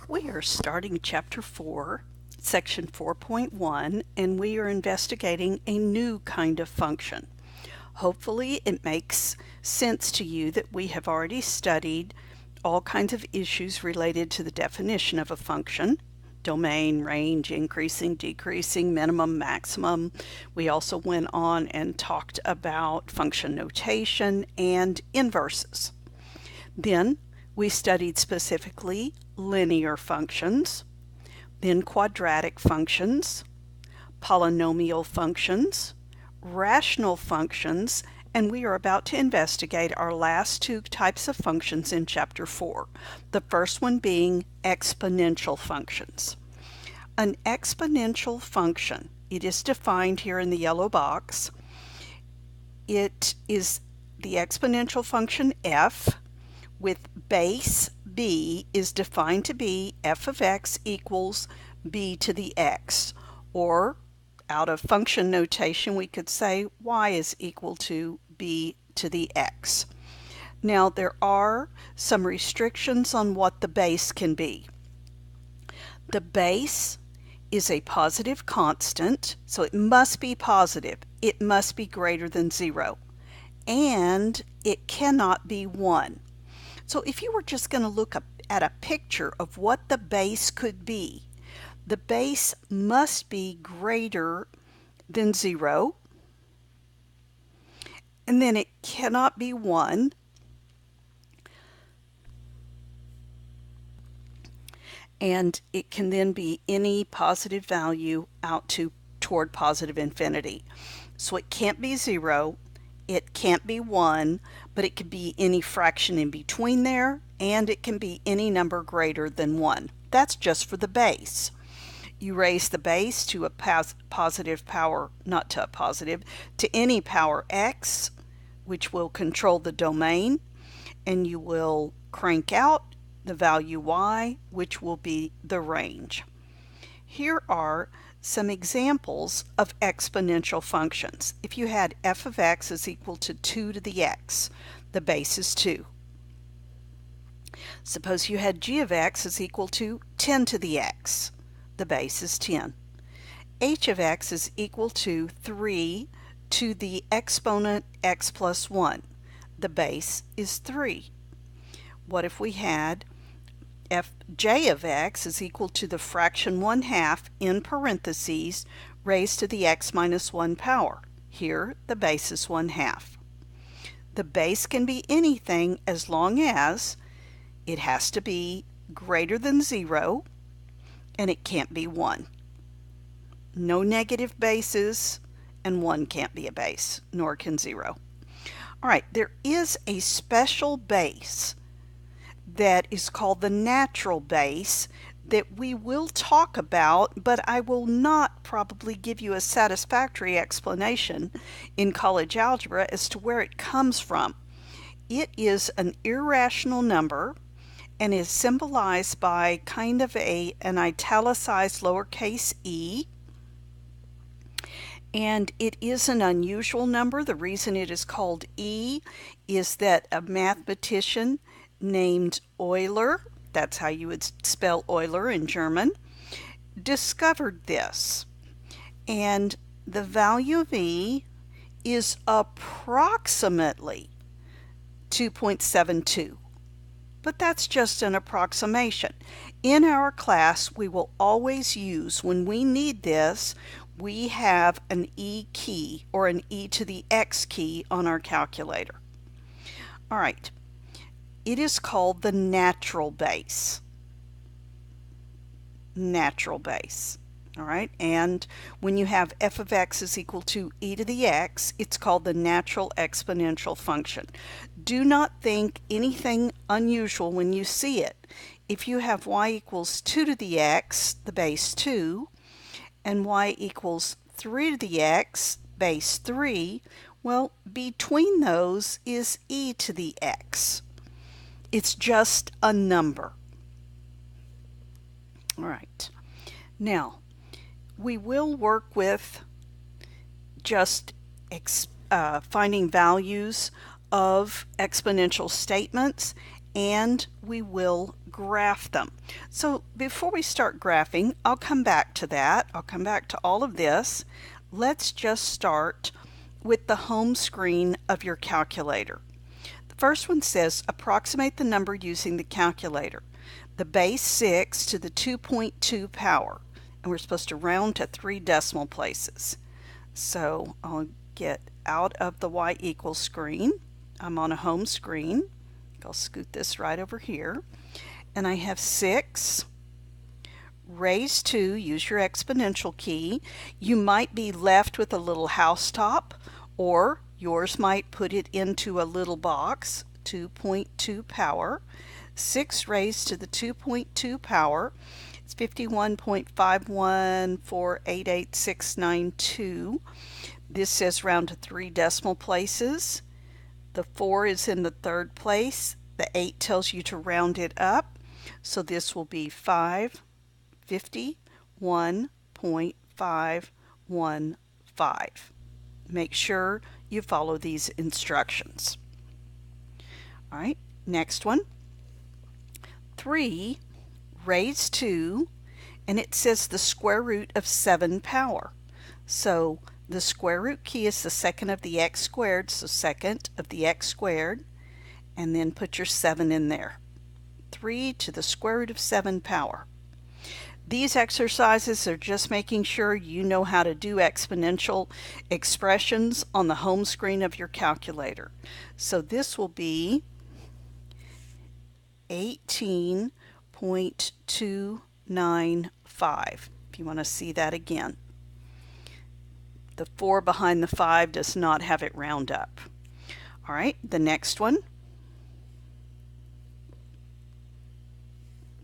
We are starting Chapter 4, Section 4.1, and we are investigating a new kind of function. Hopefully it makes sense to you that we have already studied all kinds of issues related to the definition of a function: domain, range, increasing, decreasing, minimum, maximum. We also went on and talked about function notation and inverses. Then we studied specifically linear functions, then quadratic functions, polynomial functions, rational functions, and we are about to investigate our last two types of functions in Chapter 4, the first one being exponential functions. An exponential function, it is defined here in the yellow box. It is the exponential function f with base b is defined to be f of x equals b to the x, or out of function notation we could say y is equal to b to the x. Now there are some restrictions on what the base can be. The base is a positive constant, so it must be positive. It must be greater than 0, and it cannot be 1. So if you were just going to look at a picture of what the base could be, the base must be greater than 0, and then it cannot be 1, and it can then be any positive value out toward positive infinity. So it can't be 0, it can't be 1, but it could be any fraction in between there, and it can be any number greater than 1. That's just for the base. You raise the base to a positive power, not to a positive, to any power x, which will control the domain, and you will crank out the value y, which will be the range. Here are some examples of exponential functions. If you had f of x is equal to 2 to the x, the base is 2. Suppose you had g of x is equal to 10 to the x, the base is 10. H of x is equal to 3 to the exponent x plus 1, the base is 3. What if we had j of x is equal to the fraction 1/2 in parentheses raised to the x minus 1 power. Here the base is 1/2. The base can be anything as long as it has to be greater than 0 and it can't be 1. No negative bases, and 1 can't be a base, nor can 0. Alright, there is a special base that is called the natural base that we will talk about, but I will not probably give you a satisfactory explanation in college algebra as to where it comes from. It is an irrational number and is symbolized by kind of an italicized lowercase e, and it is an unusual number. The reason it is called e is that a mathematician named Euler, that's how you would spell Euler in German, discovered this. And the value of e is approximately 2.72. But that's just an approximation. In our class, we will always use, when we need this, we have an e key or an e to the x key on our calculator. All right. It is called the natural base. Natural base. All right, and when you have f of x is equal to e to the x, it's called the natural exponential function. Do not think anything unusual when you see it. If you have y equals 2 to the x, the base 2, and y equals 3 to the x, base 3, well, between those is e to the x. It's just a number. All right. Now, we will work with just finding values of exponential statements and we will graph them. So before we start graphing, I'll come back to that. I'll come back to all of this. Let's just start with the home screen of your calculator. The first one says approximate the number using the calculator. The base 6 to the 2.2 power, and we're supposed to round to 3 decimal places. So I'll get out of the y equals screen. I'm on a home screen. I'll scoot this right over here, and I have 6 raised to, use your exponential key. You might be left with a little house top, or yours might put it into a little box, 2.2 power. 6 raised to the 2.2 power, it's 51.5148692. This says round to 3 decimal places. The 4 is in the 3rd place. The 8 tells you to round it up. So this will be 551.515. Make sure you follow these instructions. All right, next one. 3 raised to, and it says the square root of 7 power. So the square root key is the second of the x squared, so second of the x squared, and then put your 7 in there. 3 to the square root of 7 power. These exercises are just making sure you know how to do exponential expressions on the home screen of your calculator. So this will be 18.295, if you want to see that again. The 4 behind the 5 does not have it round up. All right, the next one.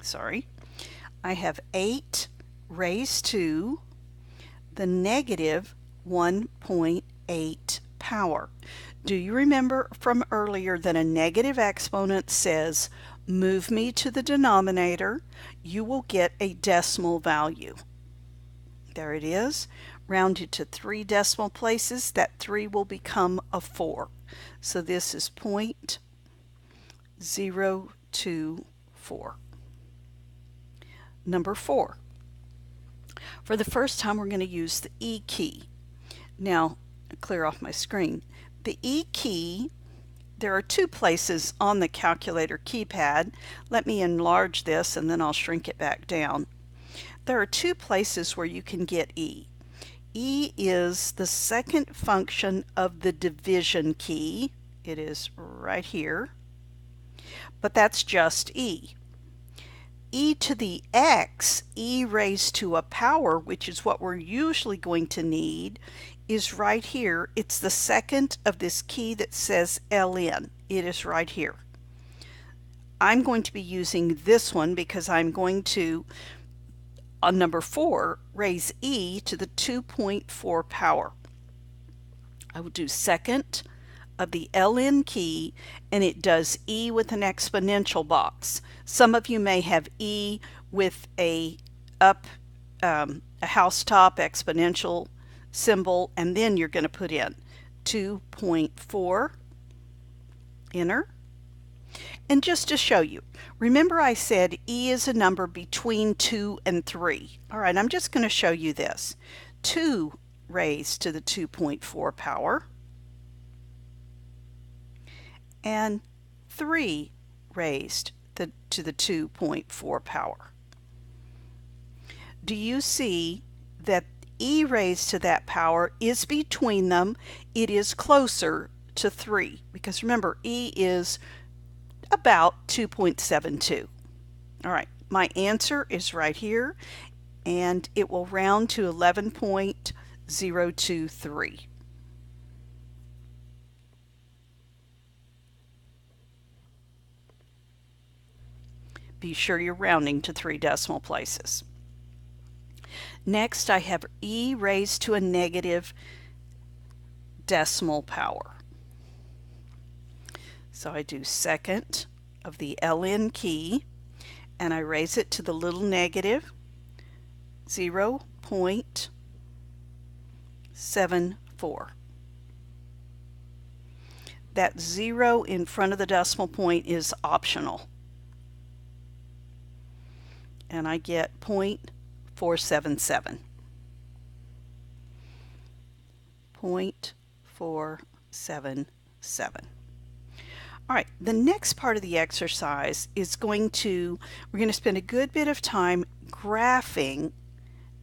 Sorry. I have 8 raised to the negative 1.8 power. Do you remember from earlier that a negative exponent says, move me to the denominator, you will get a decimal value. There it is. Rounded to 3 decimal places, that 3 will become a 4. So this is 0.024. Number 4. For the first time, we're going to use the E key. Now, clear off my screen. The E key, there are 2 places on the calculator keypad. Let me enlarge this and then I'll shrink it back down. There are 2 places where you can get E. E is the second function of the division key. It is right here, but that's just E. E to the x, E raised to a power, which is what we're usually going to need, is right here. It's the second of this key that says ln. It is right here. I'm going to be using this one because I'm going to, on number 4, raise E to the 2.4 power. I will do second of the ln key, and it does E with an exponential box. Some of you may have E with a house top exponential symbol, and then you're going to put in 2.4, enter. And just to show you, remember I said E is a number between 2 and 3. All right, I'm just going to show you this. 2 raised to the 2.4 power, and 3 raised to the 2.4 power. Do you see that E raised to that power is between them? It is closer to 3, because remember, E is about 2.72. All right, my answer is right here, and it will round to 11.023. Be sure you're rounding to 3 decimal places. Next, I have E raised to a negative decimal power. So I do second of the ln key, and I raise it to the little negative, 0.74. that 0 in front of the decimal point is optional. And I get 0.477. 0.477. All right, the next part of the exercise is we're going to spend a good bit of time graphing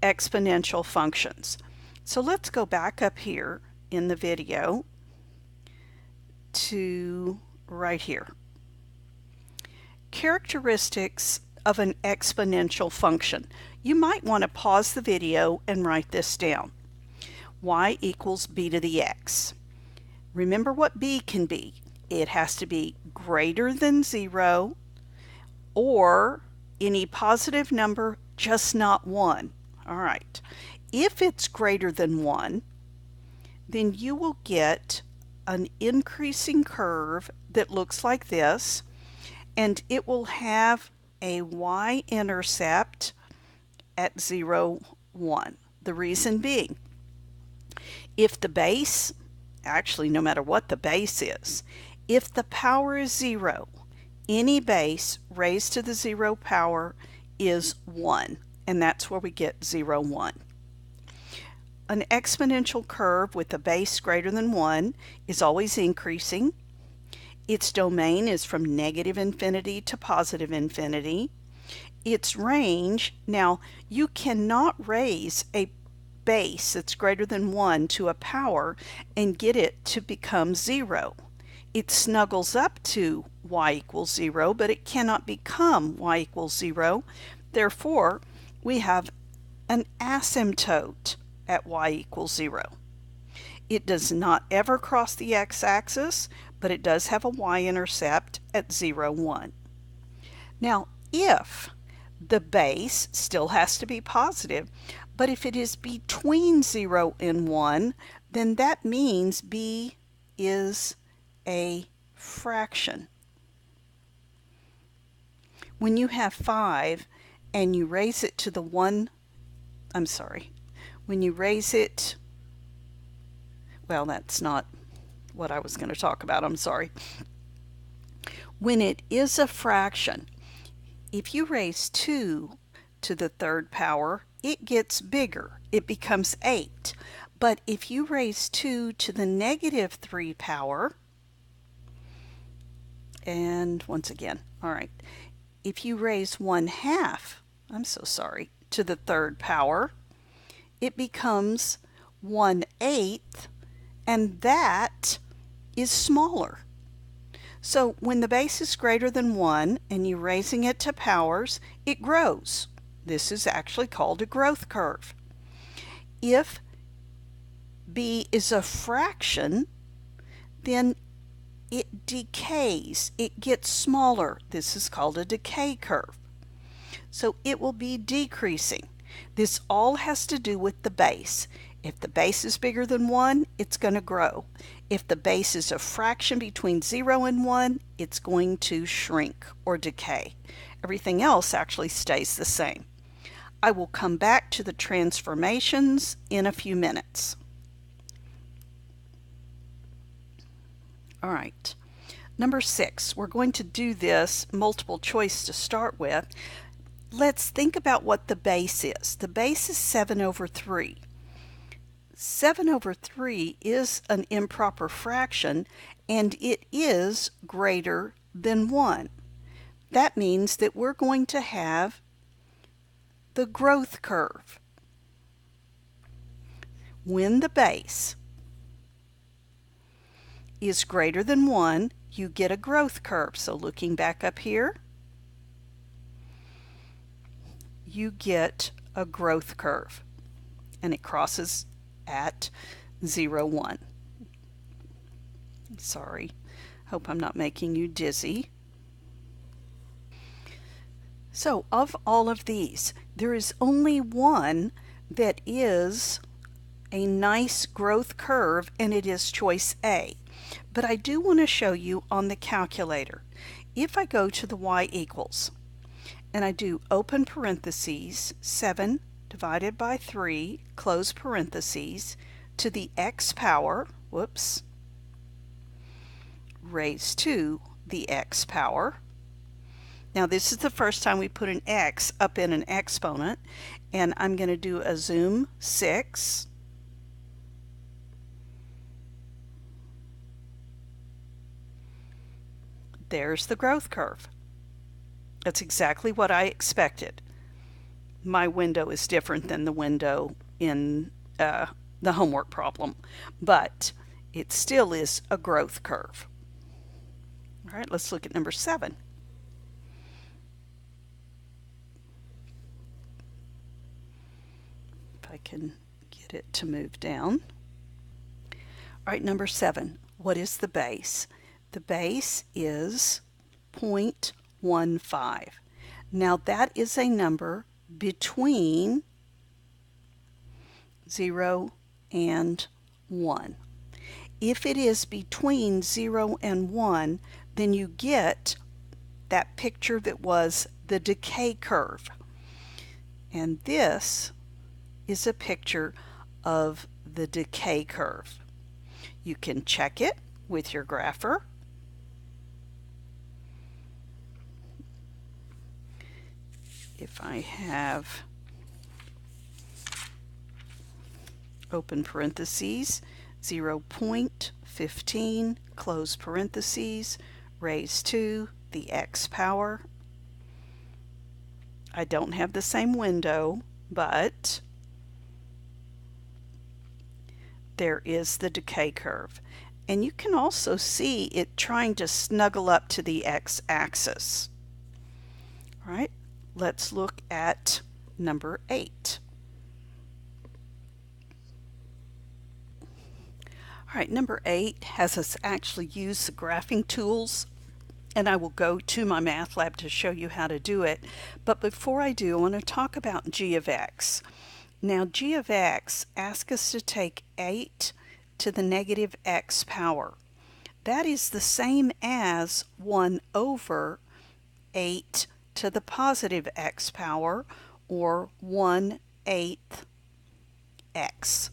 exponential functions. So let's go back up here in the video to right here. Characteristics of an exponential function. You might want to pause the video and write this down. Y equals b to the x. Remember what b can be. It has to be greater than 0 or any positive number, just not 1. All right. If it's greater than 1, then you will get an increasing curve that looks like this, and it will have a y-intercept at 0, 1. The reason being, if the base, actually no matter what the base is, if the power is 0, any base raised to the 0 power is 1, and that's where we get 0, 1. An exponential curve with a base greater than 1 is always increasing. Its domain is from negative infinity to positive infinity. Its range, now you cannot raise a base that's greater than 1 to a power and get it to become 0. It snuggles up to y equals 0, but it cannot become y equals 0. Therefore, we have an asymptote at y equals 0. It does not ever cross the x-axis, but it does have a y-intercept at 0, 1. Now, if the base still has to be positive, but if it is between 0 and 1, then that means b is a fraction. When you have 5 and you raise it to the 1, when you raise it, well, that's not what I was going to talk about, I'm sorry. When it is a fraction, if you raise 2 to the 3rd power, it gets bigger. It becomes 8. But if you raise 2 to the negative 3 power, and once again, all right, if you raise 1/2, to the 3rd power, it becomes 1/8, and that is smaller. So when the base is greater than 1 and you're raising it to powers, it grows. This is actually called a growth curve. If b is a fraction, then it decays. It gets smaller. This is called a decay curve. So it will be decreasing. This all has to do with the base. If the base is bigger than 1, it's going to grow. If the base is a fraction between 0 and 1, it's going to shrink or decay. Everything else actually stays the same. I will come back to the transformations in a few minutes. All right, number 6, we're going to do this multiple choice to start with. Let's think about what the base is. The base is 7/3. 7/3 is an improper fraction, and it is greater than 1. That means that we're going to have the growth curve. When the base is greater than 1, you get a growth curve. So looking back up here, you get a growth curve, and it crosses at 0, 1. Sorry, hope I'm not making you dizzy. So of all of these, there is only one that is a nice growth curve, and it is choice A. But I do want to show you on the calculator. If I go to the y equals, and I do open parentheses, 7 divided by 3, close parentheses, to the x power, whoops, raised to the x power. Now this is the first time we put an x up in an exponent, and I'm going to do a zoom 6. There's the growth curve. That's exactly what I expected. My window is different than the window in the homework problem, but it still is a growth curve. All right, let's look at number 7. If I can get it to move down. All right, number 7. What is the base? The base is 0.15. Now that is a number between 0 and 1. If it is between 0 and 1, then you get that picture that was the decay curve. And this is a picture of the decay curve. You can check it with your grapher. If I have open parentheses, 0.15, close parentheses, raised to the x power. I don't have the same window, but there is the decay curve. And you can also see it trying to snuggle up to the x-axis. All right, let's look at number 8. All right, number 8 has us actually use the graphing tools, and I will go to my math lab to show you how to do it. But before I do, I want to talk about g of x. Now, g of x asks us to take 8 to the negative x power. That is the same as 1 over 8 to the positive x power, or 1/8 x.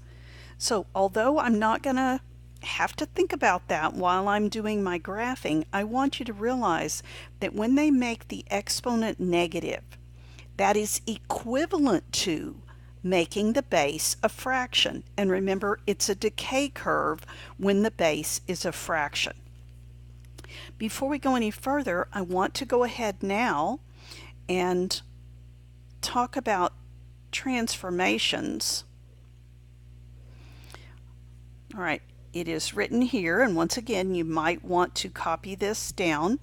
So although I'm not going to have to think about that while I'm doing my graphing, I want you to realize that when they make the exponent negative, that is equivalent to making the base a fraction. And remember, it's a decay curve when the base is a fraction. Before we go any further, I want to go ahead now and talk about transformations. All right, it is written here, and once again, you might want to copy this down.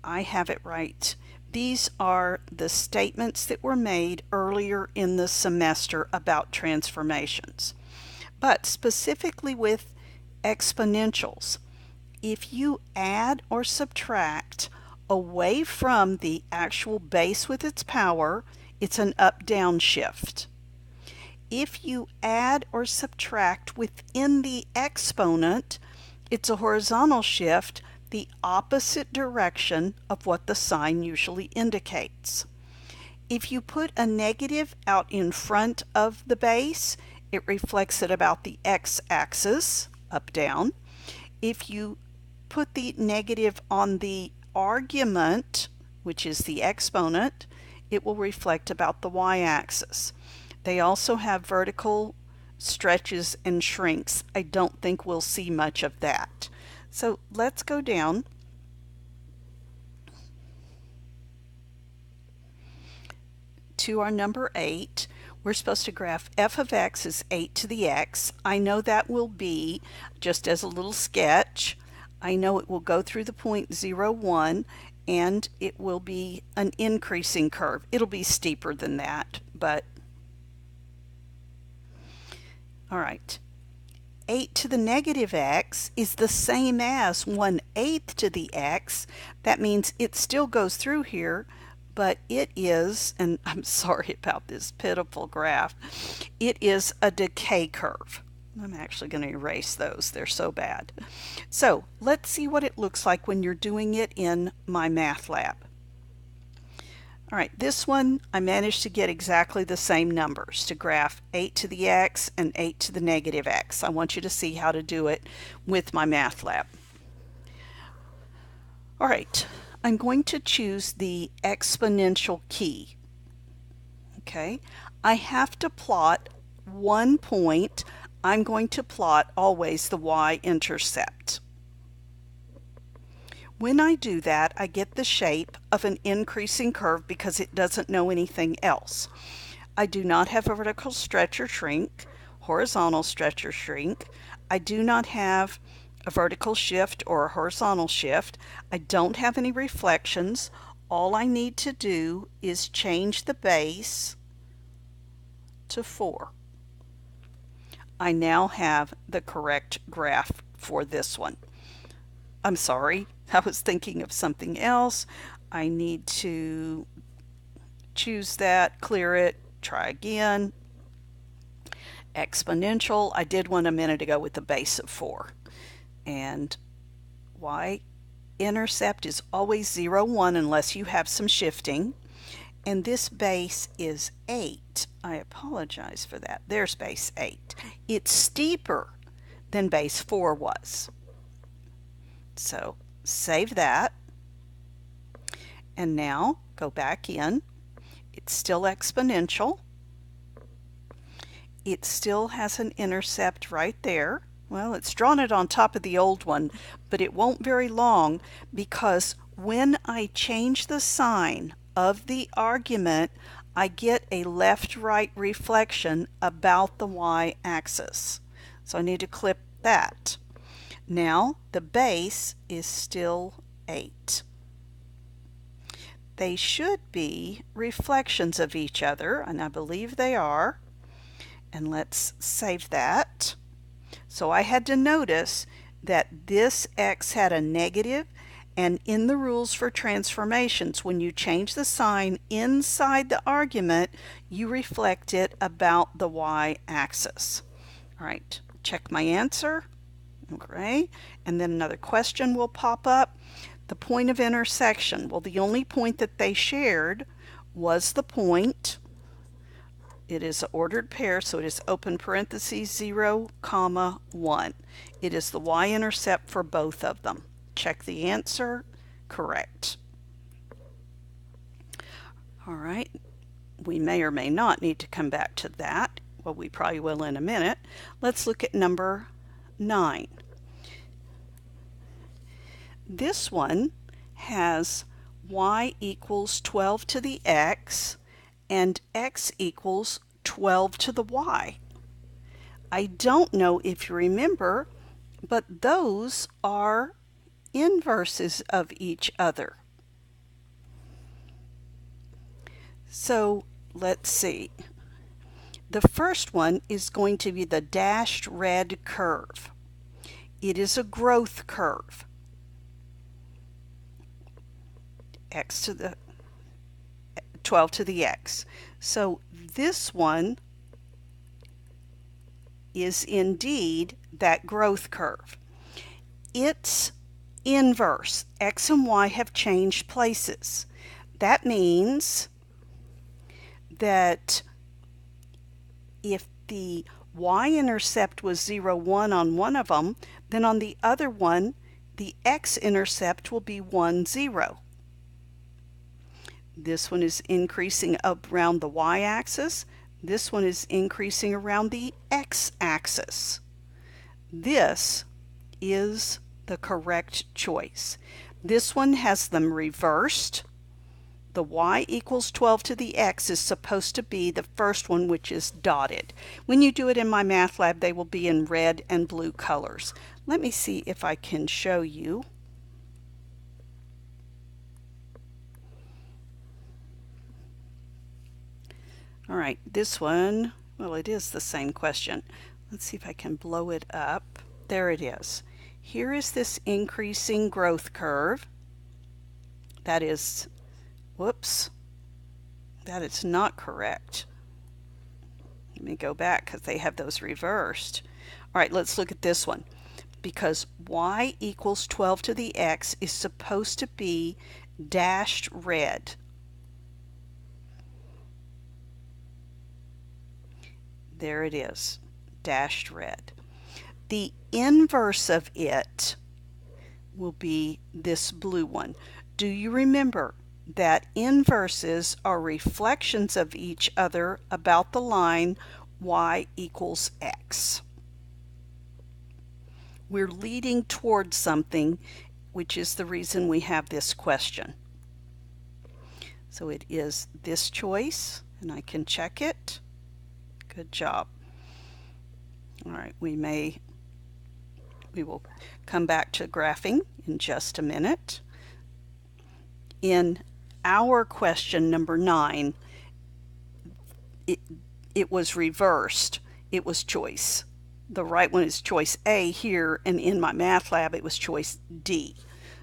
I have it right. These are the statements that were made earlier in the semester about transformations. But specifically with exponentials, if you add or subtract away from the actual base with its power, it's an up-down shift. If you add or subtract within the exponent, it's a horizontal shift, the opposite direction of what the sign usually indicates. If you put a negative out in front of the base, it reflects it about the x-axis, up, down. If you put the negative on the argument, which is the exponent, it will reflect about the y-axis. They also have vertical stretches and shrinks. I don't think we'll see much of that. So let's go down to our number 8. We're supposed to graph f of x is 8 to the x. I know that will be, just as a little sketch, I know it will go through the point 0, 1, and it will be an increasing curve. It'll be steeper than that, but all right. 8 to the negative x is the same as 1/8 to the x. That means it still goes through here, but it is, and I'm sorry about this pitiful graph, it is a decay curve. I'm actually going to erase those. They're so bad. So let's see what it looks like when you're doing it in my math lab. All right, this one I managed to get exactly the same numbers to graph 8 to the x and 8 to the negative x. I want you to see how to do it with my math lab. All right, I'm going to choose the exponential key. Okay, I have to plot one point. I'm going to plot always the y-intercept. When I do that, I get the shape of an increasing curve because it doesn't know anything else. I do not have a vertical stretch or shrink, horizontal stretch or shrink. I do not have a vertical shift or a horizontal shift. I don't have any reflections. All I need to do is change the base to 4. I now have the correct graph for this one. I'm sorry, I was thinking of something else. I need to choose that, clear it, try again. Exponential, I did one a minute ago with the base of 4. And y-intercept is always 0, 1 unless you have some shifting. And this base is 8. I apologize for that. There's base 8. It's steeper than base 4 was. So save that. And now go back in. It's still exponential. It still has an intercept right there. Well, it's drawn it on top of the old one, but it won't very long because when I change the sign of the argument, I get a left-right reflection about the y-axis. So I need to clip that. Now the base is still 8. They should be reflections of each other, and I believe they are. And let's save that. So I had to notice that this x had a negative, and in the rules for transformations, when you change the sign inside the argument, you reflect it about the y-axis. All right, check my answer. Okay, and then another question will pop up. The point of intersection. Well, the only point that they shared was the point. It is an ordered pair, so it is open parentheses 0, 1. It is the y-intercept for both of them. Check the answer. Correct. All right, we may or may not need to come back to that. Well, we probably will in a minute. Let's look at number 9. This one has y equals 12 to the x and x equals 12 to the y. I don't know if you remember, but those are inverses of each other. So let's see. The first one is going to be the dashed red curve. It is a growth curve. X to the 12 to the x. So this one is indeed that growth curve. Its inverse, x and y have changed places. That means that if the y-intercept was 0, 1 on one of them, then on the other one, the x-intercept will be 1, 0. This one is increasing up around the y-axis. This one is increasing around the x-axis. This is the correct choice. This one has them reversed. The y equals 12 to the x is supposed to be the first one, which is dotted. When you do it in my math lab, they will be in red and blue colors. Let me see if I can show you. All right, this one, well, it is the same question. Let's see if I can blow it up. There it is. Here is this increasing growth curve. That is, whoops, that is not correct. Let me go back because they have those reversed. All right, let's look at this one. Because y equals 12 to the x is supposed to be dashed red. There it is, dashed red. The inverse of it, will be this blue one. Do you remember that inverses are reflections of each other about the line y equals x? We're leading towards something, which is the reason we have this question. So it is this choice, and I can check it. Good job. All right, we will come back to graphing in just a minute. In our question number 9, it was reversed. It was choice. The right one is choice A here, and in my math lab it was choice D.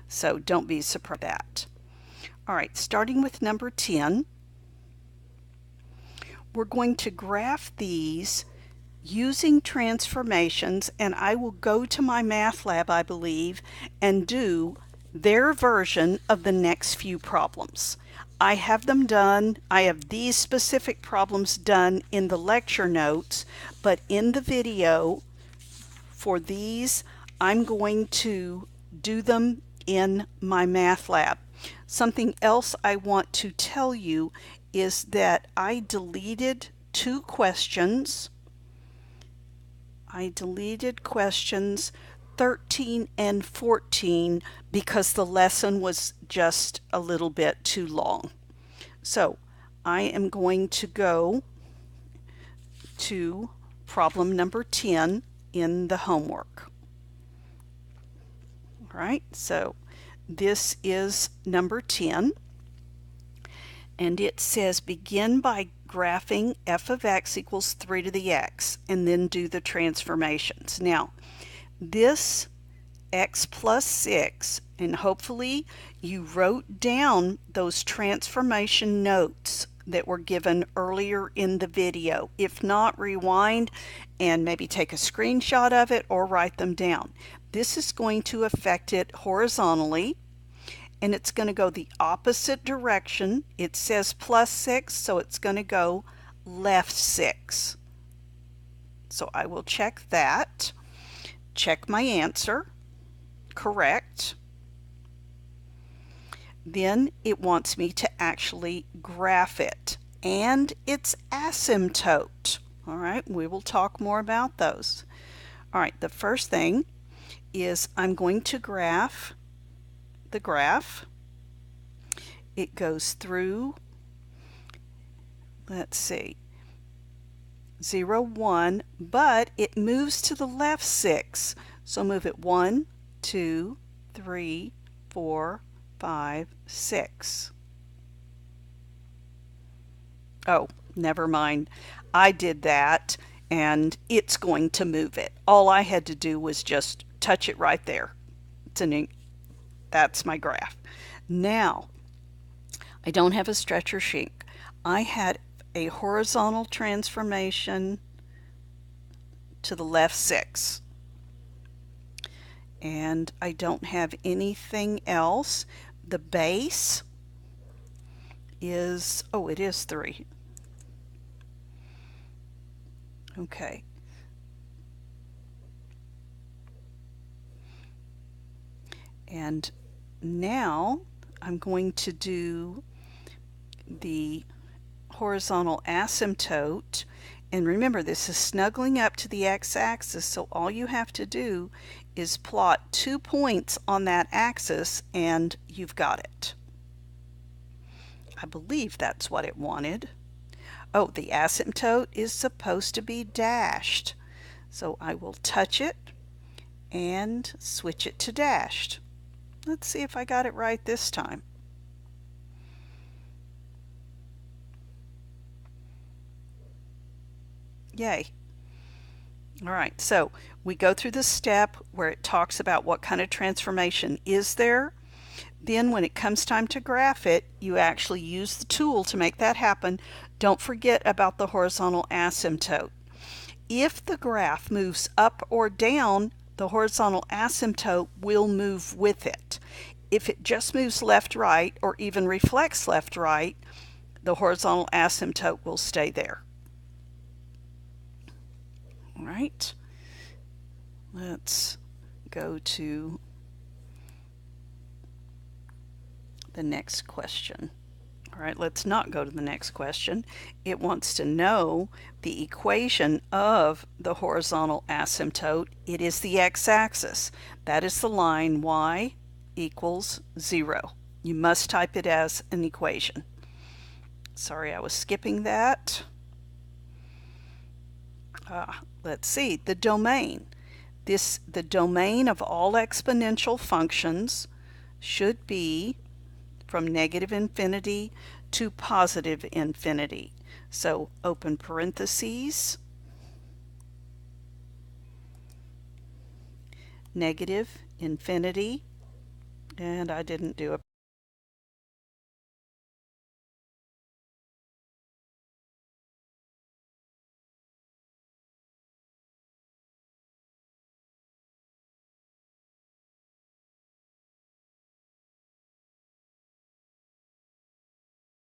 So don't be surprised at that. All right, starting with number 10, we're going to graph these using transformations, and I will go to my math lab, I believe, and do their version of the next few problems. I have them done. I have these specific problems done in the lecture notes, but in the video for these, I'm going to do them in my math lab. Something else I want to tell you is that I deleted 2 questions. I deleted questions 13 and 14 because the lesson was just a little bit too long. So I am going to go to problem number 10 in the homework. All right, so this is number 10, and it says begin by graphing f of x equals 3 to the x, and then do the transformations. Now, this x plus 6, and hopefully you wrote down those transformation notes that were given earlier in the video. If not, rewind and maybe take a screenshot of it or write them down. This is going to affect it horizontally, and it's going to go the opposite direction. It says plus 6, so it's going to go left 6. So I will check that. Check my answer. Correct. Then it wants me to actually graph it and its asymptote. All right, we will talk more about those. All right, the first thing is I'm going to graph the graph. It goes through, let's see, 0, 1, but it moves to the left 6. So move it 1, 2, 3, 4, 5, 6. Oh, never mind. I did that, and it's going to move it. All I had to do was just touch it right there. That's my graph. Now, I don't have a stretch or shrink. I had a horizontal transformation to the left 6. And I don't have anything else. The base is, oh, it is 3. Okay. And now I'm going to do the horizontal asymptote. And remember, this is snuggling up to the x-axis, so all you have to do is plot 2 points on that axis and you've got it. I believe that's what it wanted. Oh, the asymptote is supposed to be dashed. So I will touch it and switch it to dashed. Let's see if I got it right this time. Yay. All right, so we go through the step where it talks about what kind of transformation is there. Then when it comes time to graph it, you actually use the tool to make that happen. Don't forget about the horizontal asymptote. If the graph moves up or down, the horizontal asymptote will move with it. If it just moves left, right, or even reflects left, right, the horizontal asymptote will stay there. All right, let's go to the next question. All right, let's not go to the next question. It wants to know the equation of the horizontal asymptote. It is the x-axis. That is the line y equals 0. You must type it as an equation. Sorry, I was skipping that. Let's see, the domain. The domain of all exponential functions should be from negative infinity to positive infinity. So open parentheses, negative infinity, and I didn't do a